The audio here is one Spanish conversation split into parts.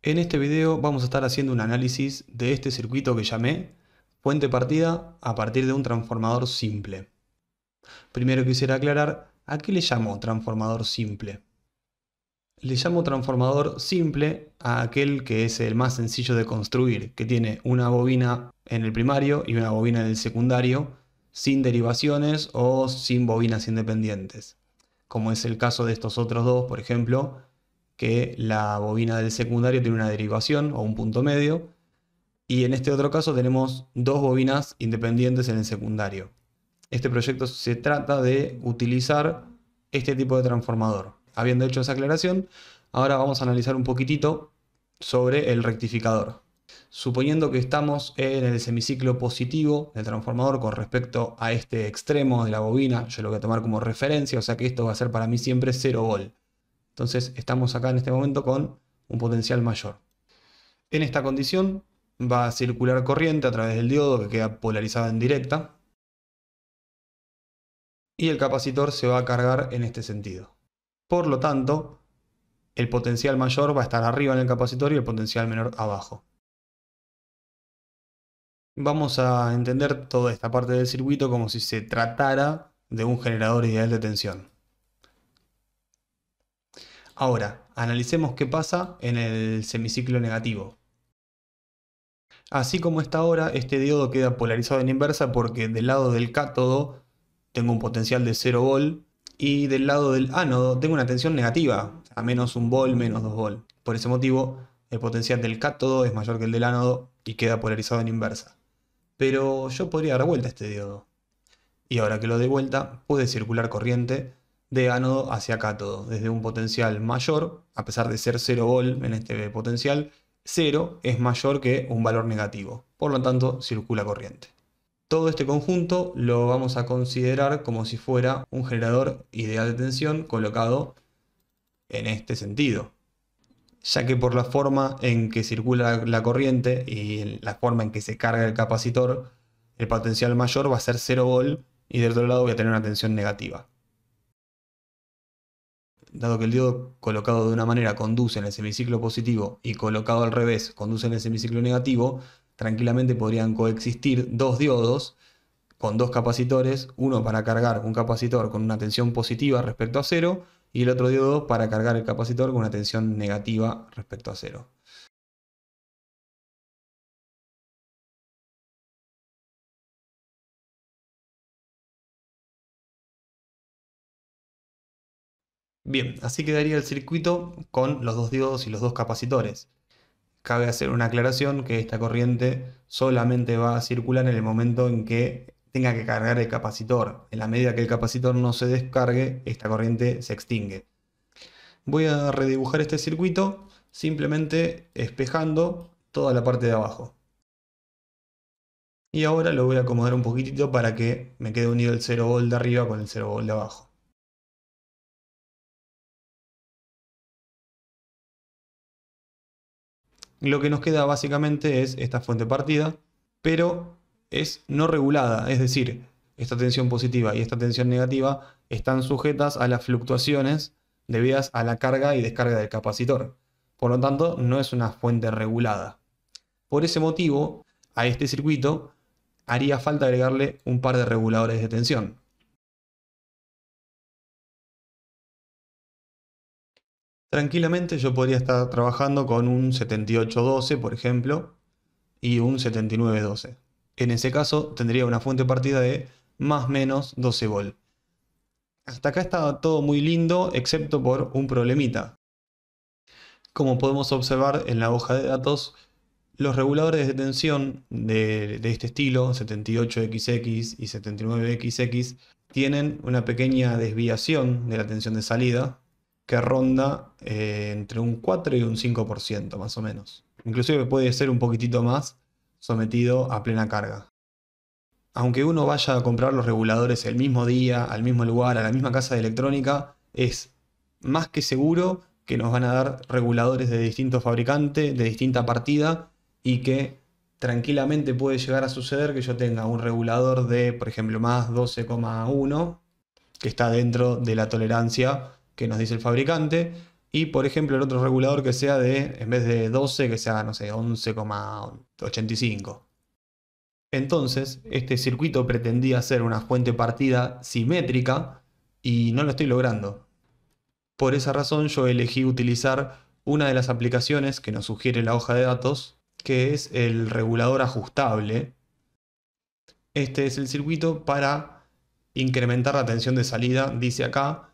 En este video vamos a estar haciendo un análisis de este circuito que llamé fuente partida a partir de un transformador simple. Primero quisiera aclarar a qué le llamo transformador simple. Le llamo transformador simple a aquel que es el más sencillo de construir, que tiene una bobina en el primario y una bobina en el secundario, sin derivaciones o sin bobinas independientes, como es el caso de estos otros dos, por ejemplo, que la bobina del secundario tiene una derivación o un punto medio, y en este otro caso tenemos dos bobinas independientes en el secundario. Este proyecto se trata de utilizar este tipo de transformador. Habiendo hecho esa aclaración, ahora vamos a analizar un poquitito sobre el rectificador. Suponiendo que estamos en el semiciclo positivo del transformador con respecto a este extremo de la bobina, yo lo voy a tomar como referencia, o sea que esto va a ser para mí siempre 0 volt. Entonces estamos acá en este momento con un potencial mayor. En esta condición va a circular corriente a través del diodo que queda polarizada en directa, y el capacitor se va a cargar en este sentido. Por lo tanto, el potencial mayor va a estar arriba en el capacitor y el potencial menor abajo. Vamos a entender toda esta parte del circuito como si se tratara de un generador ideal de tensión. Ahora, analicemos qué pasa en el semiciclo negativo. Así como está ahora, este diodo queda polarizado en inversa porque del lado del cátodo tengo un potencial de 0 volt y del lado del ánodo tengo una tensión negativa, a menos 1 volt, menos 2 volt. Por ese motivo, el potencial del cátodo es mayor que el del ánodo y queda polarizado en inversa. Pero yo podría dar vuelta a este diodo. Y ahora que lo dé vuelta, puede circular corriente de ánodo hacia cátodo, desde un potencial mayor, a pesar de ser 0 volt en este potencial, 0 es mayor que un valor negativo. Por lo tanto, circula corriente. Todo este conjunto lo vamos a considerar como si fuera un generador ideal de tensión colocado en este sentido, ya que por la forma en que circula la corriente y en la forma en que se carga el capacitor, el potencial mayor va a ser 0 volt y del otro lado voy a tener una tensión negativa. Dado que el diodo colocado de una manera conduce en el semiciclo positivo y colocado al revés conduce en el semiciclo negativo, tranquilamente podrían coexistir dos diodos con dos capacitores, uno para cargar un capacitor con una tensión positiva respecto a 0 y el otro diodo para cargar el capacitor con una tensión negativa respecto a 0. Bien, así quedaría el circuito con los dos diodos y los dos capacitores. Cabe hacer una aclaración que esta corriente solamente va a circular en el momento en que tenga que cargar el capacitor. En la medida que el capacitor no se descargue, esta corriente se extingue. Voy a redibujar este circuito simplemente espejando toda la parte de abajo. Y ahora lo voy a acomodar un poquitito para que me quede unido el 0 volt de arriba con el 0 volt de abajo. Lo que nos queda básicamente es esta fuente partida, pero es no regulada, es decir, esta tensión positiva y esta tensión negativa están sujetas a las fluctuaciones debidas a la carga y descarga del capacitor. Por lo tanto, no es una fuente regulada. Por ese motivo, a este circuito haría falta agregarle un par de reguladores de tensión. Tranquilamente yo podría estar trabajando con un 7812, por ejemplo, y un 7912. En ese caso tendría una fuente partida de más o menos 12 volt. Hasta acá está todo muy lindo, excepto por un problemita. Como podemos observar en la hoja de datos, los reguladores de tensión de este estilo, 78XX y 79XX, tienen una pequeña desviación de la tensión de salida que ronda entre un 4 y un 5% más o menos. Inclusive puede ser un poquitito más sometido a plena carga. Aunque uno vaya a comprar los reguladores el mismo día, al mismo lugar, a la misma casa de electrónica, es más que seguro que nos van a dar reguladores de distintos fabricantes, de distinta partida, y que tranquilamente puede llegar a suceder que yo tenga un regulador de, por ejemplo, más 12,1, que está dentro de la tolerancia que nos dice el fabricante, Y por ejemplo el otro regulador que sea de, en vez de 12, que sea, no sé, 11,85. Entonces, este circuito pretendía ser una fuente partida simétrica y no lo estoy logrando. Por esa razón yo elegí utilizar una de las aplicaciones que nos sugiere la hoja de datos, que es el regulador ajustable. Este es el circuito para incrementar la tensión de salida, dice acá,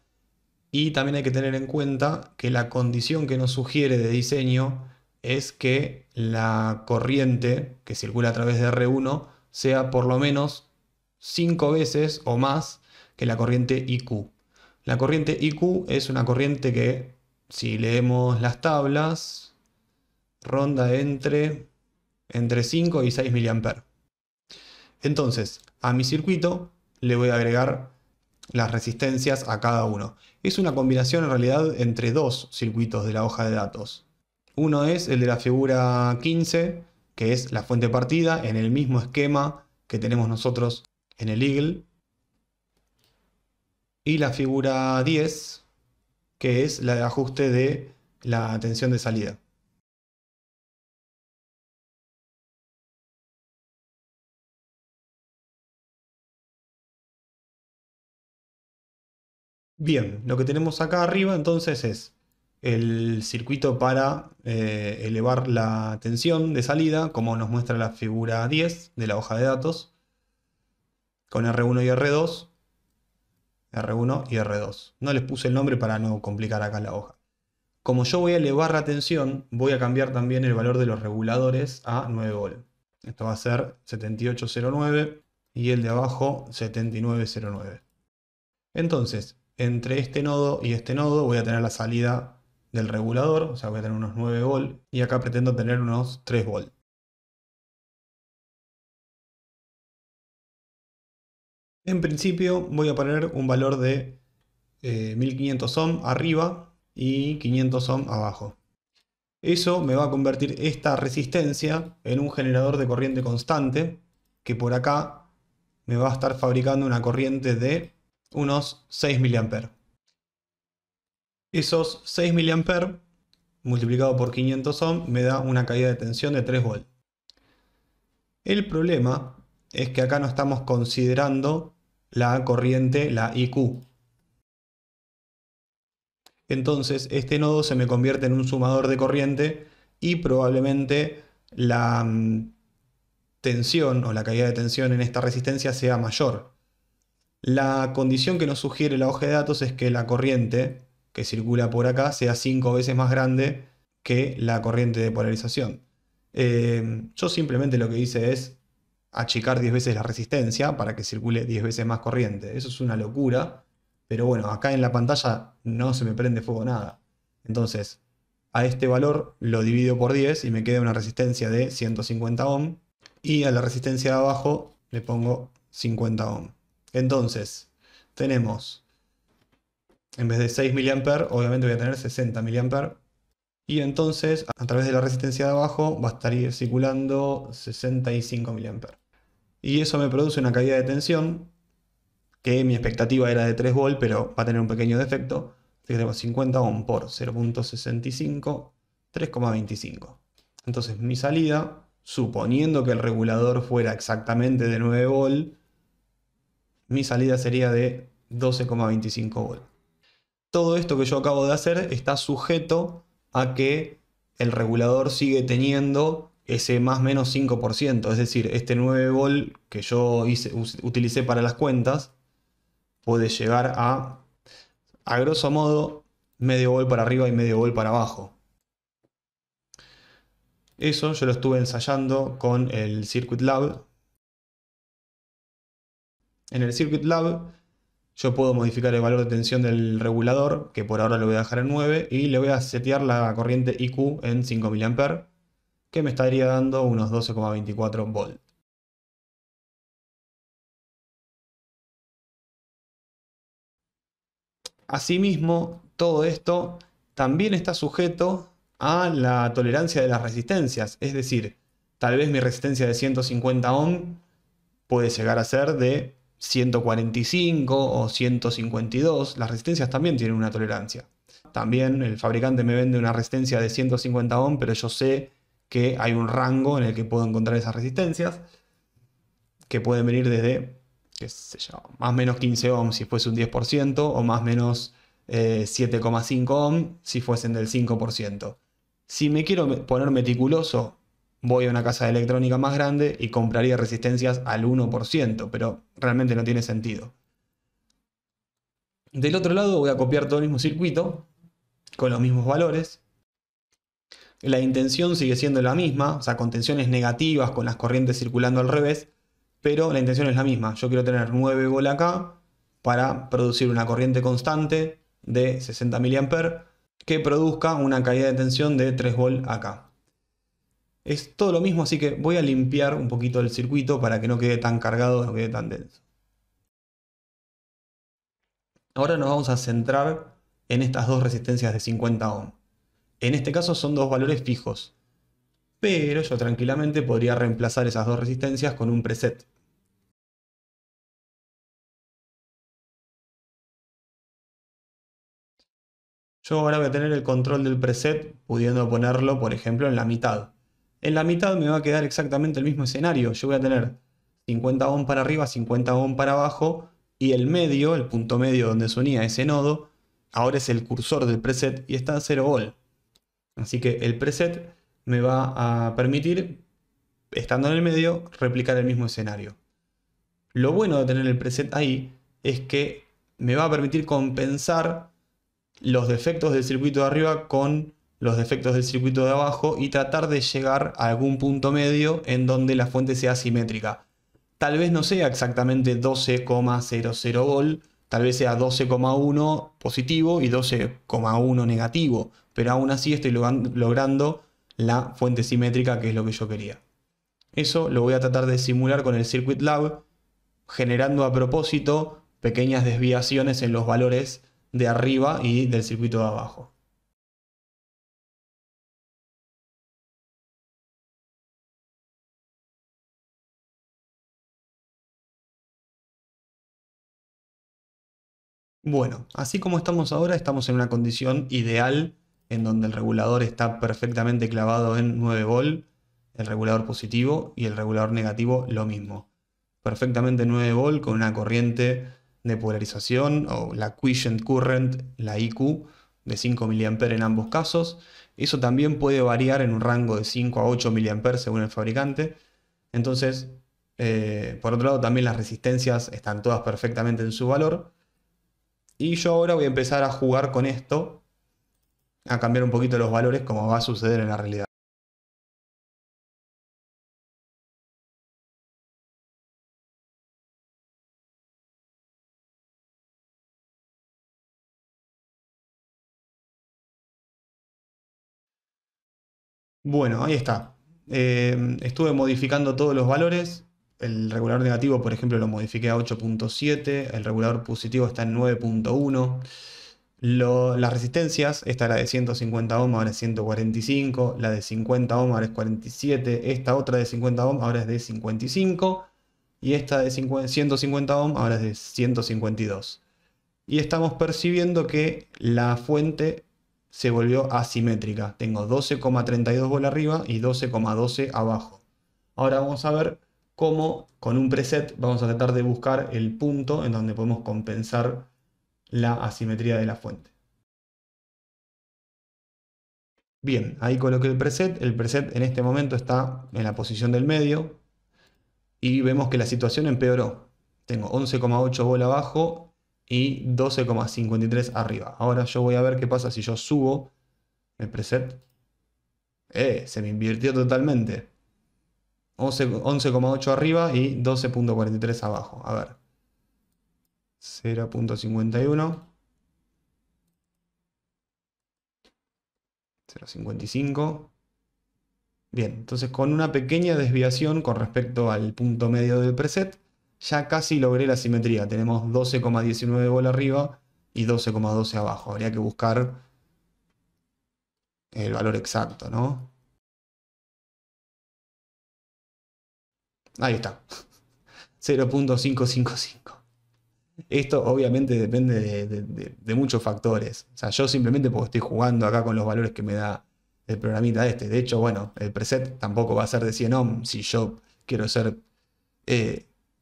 y también hay que tener en cuenta que la condición que nos sugiere de diseño es que la corriente que circula a través de R1 sea por lo menos 5 veces o más que la corriente IQ. La corriente IQ es una corriente que, si leemos las tablas, ronda entre 5 y 6 mA. Entonces, a mi circuito le voy a agregar las resistencias a cada uno. Es una combinación en realidad entre dos circuitos de la hoja de datos. Uno es el de la figura 15, que es la fuente partida, en el mismo esquema que tenemos nosotros en el Eagle. Y la figura 10, que es la de ajuste de la tensión de salida. Bien, lo que tenemos acá arriba entonces es el circuito para elevar la tensión de salida, como nos muestra la figura 10 de la hoja de datos, con R1 y R2, R1 y R2. No les puse el nombre para no complicar acá la hoja. Como yo voy a elevar la tensión, voy a cambiar también el valor de los reguladores a 9 volt. Esto va a ser 7809 y el de abajo 7909. Entonces, entre este nodo y este nodo voy a tener la salida del regulador, o sea, voy a tener unos 9 volt y acá pretendo tener unos 3 volt. En principio voy a poner un valor de 1500 ohm arriba y 500 ohm abajo. Eso me va a convertir esta resistencia en un generador de corriente constante que por acá me va a estar fabricando una corriente de unos 6 mA. Esos 6 mA multiplicado por 500 ohm me da una caída de tensión de 3 volt. El problema es que acá no estamos considerando la corriente, la IQ. Entonces este nodo se me convierte en un sumador de corriente y probablemente la tensión o la caída de tensión en esta resistencia sea mayor. La condición que nos sugiere la hoja de datos es que la corriente que circula por acá sea 5 veces más grande que la corriente de polarización. Yo simplemente lo que hice es achicar 10 veces la resistencia para que circule 10 veces más corriente. Eso es una locura, pero bueno, acá en la pantalla no se me prende fuego nada. Entonces, a este valor lo divido por 10 y me queda una resistencia de 150 ohm. Y a la resistencia de abajo le pongo 50 ohm. Entonces, tenemos, en vez de 6 mA, obviamente voy a tener 60 mA. Y entonces, a través de la resistencia de abajo, va a estar circulando 65 mA. Y eso me produce una caída de tensión, que mi expectativa era de 3 volt, pero va a tener un pequeño defecto. Así que tengo 50 ohm por 0.65, 3,25. Entonces mi salida, suponiendo que el regulador fuera exactamente de 9 volt, mi salida sería de 12,25 volt. Todo esto que yo acabo de hacer está sujeto a que el regulador sigue teniendo ese más o menos 5%. Es decir, este 9 volt que yo utilicé para las cuentas puede llegar a grosso modo, medio volt para arriba y medio volt para abajo. Eso yo lo estuve ensayando con el Circuit Lab. En el Circuit Lab yo puedo modificar el valor de tensión del regulador, que por ahora lo voy a dejar en 9, y le voy a setear la corriente IQ en 5 mA, que me estaría dando unos 12,24 volt. Asimismo, todo esto también está sujeto a la tolerancia de las resistencias, es decir, tal vez mi resistencia de 150 ohm puede llegar a ser de 145 o 152, las resistencias también tienen una tolerancia. también el fabricante me vende una resistencia de 150 ohm, pero yo sé que hay un rango en el que puedo encontrar esas resistencias, que pueden venir desde, qué sé yo, más o menos 15 ohm si fuese un 10%, o más o menos 7,5 ohm si fuesen del 5%. Si me quiero poner meticuloso, voy a una casa de electrónica más grande y compraría resistencias al 1%, pero realmente no tiene sentido. Del otro lado voy a copiar todo el mismo circuito, con los mismos valores. La intención sigue siendo la misma, o sea, con tensiones negativas, con las corrientes circulando al revés, pero la intención es la misma. Yo quiero tener 9 volt acá para producir una corriente constante de 60 mA que produzca una caída de tensión de 3 volt acá. Es todo lo mismo, así que voy a limpiar un poquito el circuito para que no quede tan cargado, no quede tan denso. Ahora nos vamos a centrar en estas dos resistencias de 50 ohm. En este caso son dos valores fijos, pero yo tranquilamente podría reemplazar esas dos resistencias con un preset. Yo ahora voy a tener el control del preset pudiendo ponerlo, por ejemplo, en la mitad. En la mitad me va a quedar exactamente el mismo escenario. Yo voy a tener 50 ohm para arriba, 50 ohm para abajo, y el medio, el punto medio donde se unía ese nodo, ahora es el cursor del preset y está a 0 volt. Así que el preset me va a permitir, estando en el medio, replicar el mismo escenario. Lo bueno de tener el preset ahí es que me va a permitir compensar los defectos del circuito de arriba con los defectos del circuito de abajo y tratar de llegar a algún punto medio en donde la fuente sea simétrica. Tal vez no sea exactamente 12,00 volt, tal vez sea 12,1 positivo y 12,1 negativo, pero aún así estoy logrando la fuente simétrica, que es lo que yo quería. Eso lo voy a tratar de simular con el Circuit Lab, generando a propósito pequeñas desviaciones en los valores de arriba y del circuito de abajo. Bueno, así como estamos ahora, estamos en una condición ideal en donde el regulador está perfectamente clavado en 9 volt, el regulador positivo, y el regulador negativo lo mismo. Perfectamente 9 volt con una corriente de polarización o la quiescent current, la IQ, de 5 mA en ambos casos. Eso también puede variar en un rango de 5 a 8 mA según el fabricante. Entonces, por otro lado, también las resistencias están todas perfectamente en su valor. Y yo ahora voy a empezar a jugar con esto, a cambiar un poquito los valores como va a suceder en la realidad. Bueno, ahí está. Estuve modificando todos los valores. El regulador negativo, por ejemplo, lo modifiqué a 8,7. El regulador positivo está en 9,1. Las resistencias, esta era de 150 ohm, ahora es 145. La de 50 ohm ahora es 47. Esta otra de 50 ohm ahora es de 55. Y esta de 150 ohm ahora es de 152. Y estamos percibiendo que la fuente se volvió asimétrica. Tengo 12,32 volt arriba y 12,12 abajo. Ahora vamos a ver cómo con un preset vamos a tratar de buscar el punto en donde podemos compensar la asimetría de la fuente. Bien, ahí coloqué el preset. El preset en este momento está en la posición del medio y vemos que la situación empeoró. Tengo 11,8 volt abajo y 12,53 arriba. Ahora yo voy a ver qué pasa si yo subo el preset. Se me invirtió totalmente. 11,8 arriba y 12,43 abajo. A ver. 0,51. 0,55. Bien, entonces con una pequeña desviación con respecto al punto medio del preset, ya casi logré la simetría. Tenemos 12,19 volt arriba y 12,12 abajo. Habría que buscar el valor exacto, ¿no? Ahí está. 0,555. Esto obviamente depende de muchos factores. O sea, yo simplemente porque estoy jugando acá con los valores que me da el programita este. De hecho, bueno, el preset tampoco va a ser de 100 ohm. Si yo quiero ser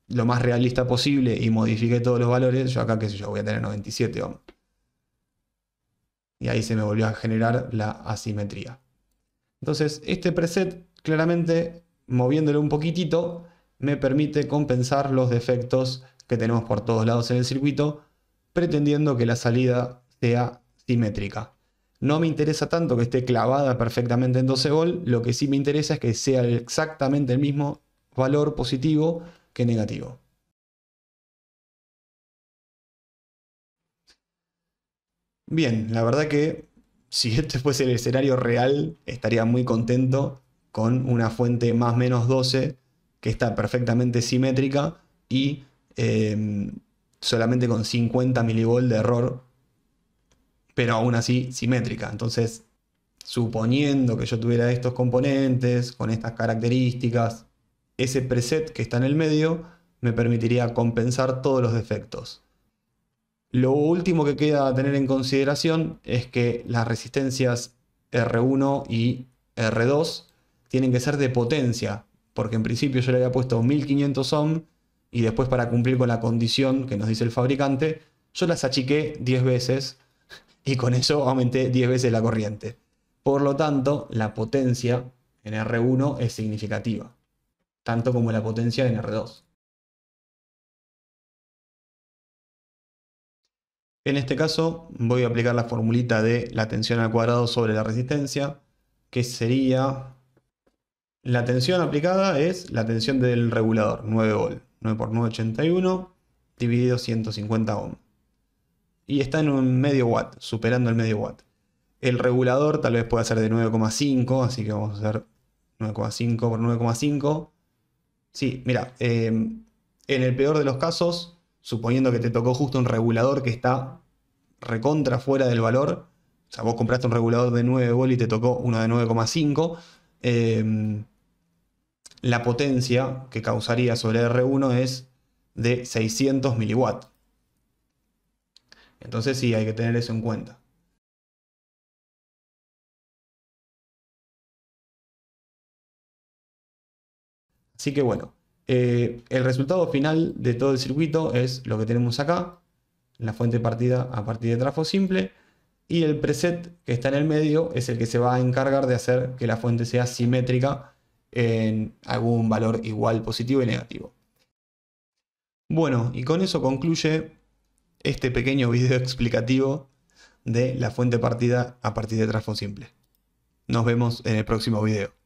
lo más realista posible y modifique todos los valores, yo acá, qué sé yo, voy a tener 97 ohm. Y ahí se me volvió a generar la asimetría. Entonces, este preset, claramente, moviéndolo un poquitito, me permite compensar los defectos que tenemos por todos lados en el circuito, pretendiendo que la salida sea simétrica. No me interesa tanto que esté clavada perfectamente en 12 volt, lo que sí me interesa es que sea exactamente el mismo valor positivo que negativo. Bien, la verdad que si este fuese el escenario real, estaría muy contento con una fuente más menos 12 que está perfectamente simétrica y solamente con 50 milivolt de error, pero aún así simétrica. Entonces, suponiendo que yo tuviera estos componentes con estas características, ese preset que está en el medio me permitiría compensar todos los defectos. Lo último que queda a tener en consideración es que las resistencias R1 y R2 tienen que ser de potencia, porque en principio yo le había puesto 1500 ohm y después, para cumplir con la condición que nos dice el fabricante, yo las achiqué 10 veces y con eso aumenté 10 veces la corriente. Por lo tanto, la potencia en R1 es significativa, tanto como la potencia en R2. En este caso voy a aplicar la formulita de la tensión al cuadrado sobre la resistencia, que sería, la tensión aplicada es la tensión del regulador, 9 volt, 9 por 9,81 dividido 150 ohm. Y está en un medio watt, superando el medio watt. El regulador tal vez pueda ser de 9,5, así que vamos a hacer 9,5 por 9,5. Sí, mira, en el peor de los casos, suponiendo que te tocó justo un regulador que está recontra fuera del valor, o sea, vos compraste un regulador de 9 volt y te tocó uno de 9,5, la potencia que causaría sobre R1 es de 600 miliwatts. Entonces sí, hay que tener eso en cuenta. Así que bueno, el resultado final de todo el circuito es lo que tenemos acá, la fuente partida a partir de trafo simple, y el preset que está en el medio es el que se va a encargar de hacer que la fuente sea simétrica en algún valor igual, positivo y negativo. Bueno, y con eso concluye este pequeño video explicativo de la fuente partida a partir de trafo simple. Nos vemos en el próximo video.